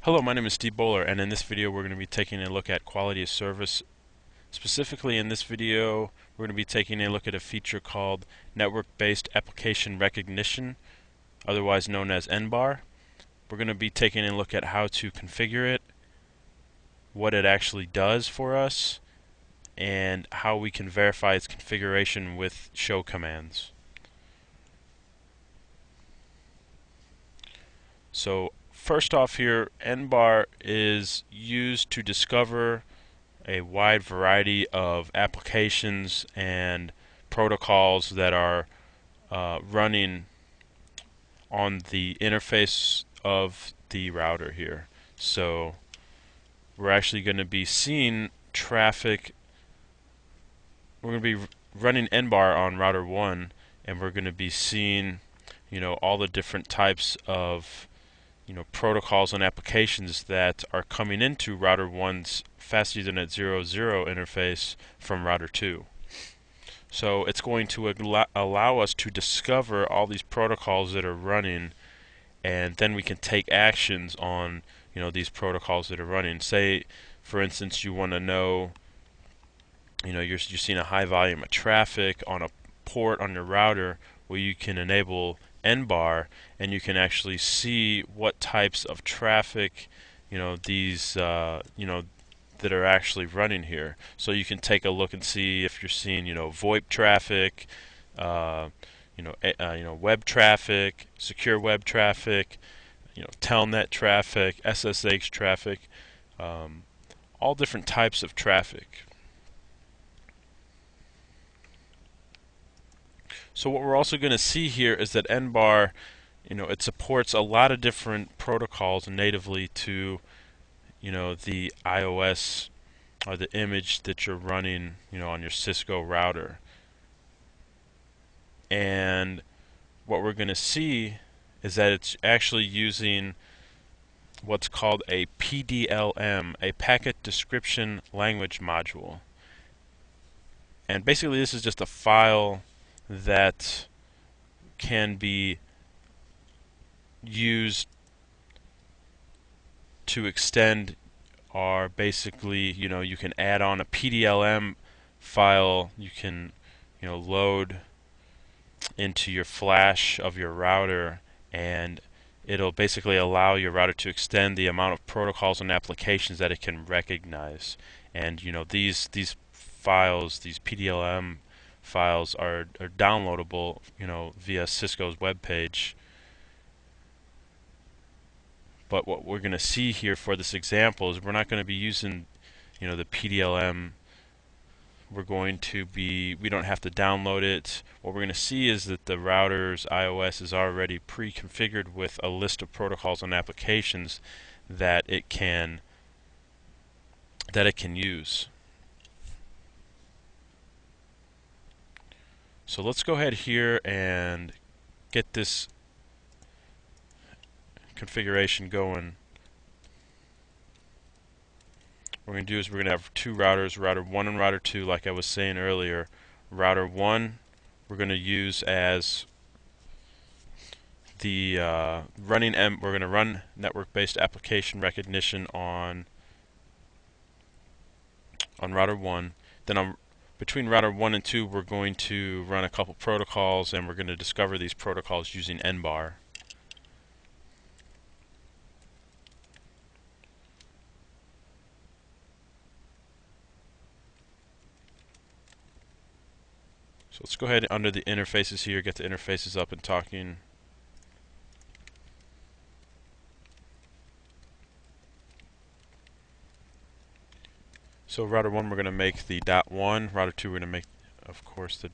Hello, my name is Steve Bowler, and in this video we're going to be taking a look at quality of service. Specifically in this video, we're going to be taking a look at a feature called Network-Based Application Recognition, otherwise known as NBAR. We're going to be taking a look at how to configure it, what it actually does for us, and how we can verify its configuration with show commands. So first off here, NBAR is used to discover a wide variety of applications and protocols that are running on the interface of the router here. So we're actually going to be seeing traffic. We're going to be running NBAR on router 1, and we're going to be seeing, all the different types of protocols and applications that are coming into router 1's Fast Ethernet 0.0 interface from router 2. So it's going to allow us to discover all these protocols that are running, and then we can take actions on these protocols that are running. Say, for instance, you want to know, you're seeing a high volume of traffic on a port on your router. Well, you can enable NBAR, and you can actually see what types of traffic these that are actually running here. So you can take a look and see if you're seeing VoIP traffic, web traffic, secure web traffic, telnet traffic, SSH traffic, all different types of traffic. So what we're also going to see here is that NBAR, it supports a lot of different protocols natively to, the iOS or the image that you're running, on your Cisco router. And what we're going to see is that it's actually using what's called a PDLM, a Packet Description Language Module. And basically this is just a file that can be used to extend, or basically you can add on a PDLM file you can load into your flash of your router, and it'll basically allow your router to extend the amount of protocols and applications that it can recognize. And these files, these PDLM files are downloadable via Cisco's web page. But what we're going to see here for this example is we're not going to be using the PDLM. We don't have to download it. What we're going to see is that the router's iOS is already pre-configured with a list of protocols and applications that it can use. So let's go ahead here and get this configuration going. What we're going to do is we're going to have two routers, router 1 and router 2, like I was saying earlier. Router 1 we're going to use as the we're going to run network-based application recognition on router 1. Then between router 1 and 2 we're going to run a couple protocols, and we're going to discover these protocols using NBAR. So let's go ahead under the interfaces here, get the interfaces up and talking. So router 1 we're going to make the .1, router 2 we're going to make, of course, the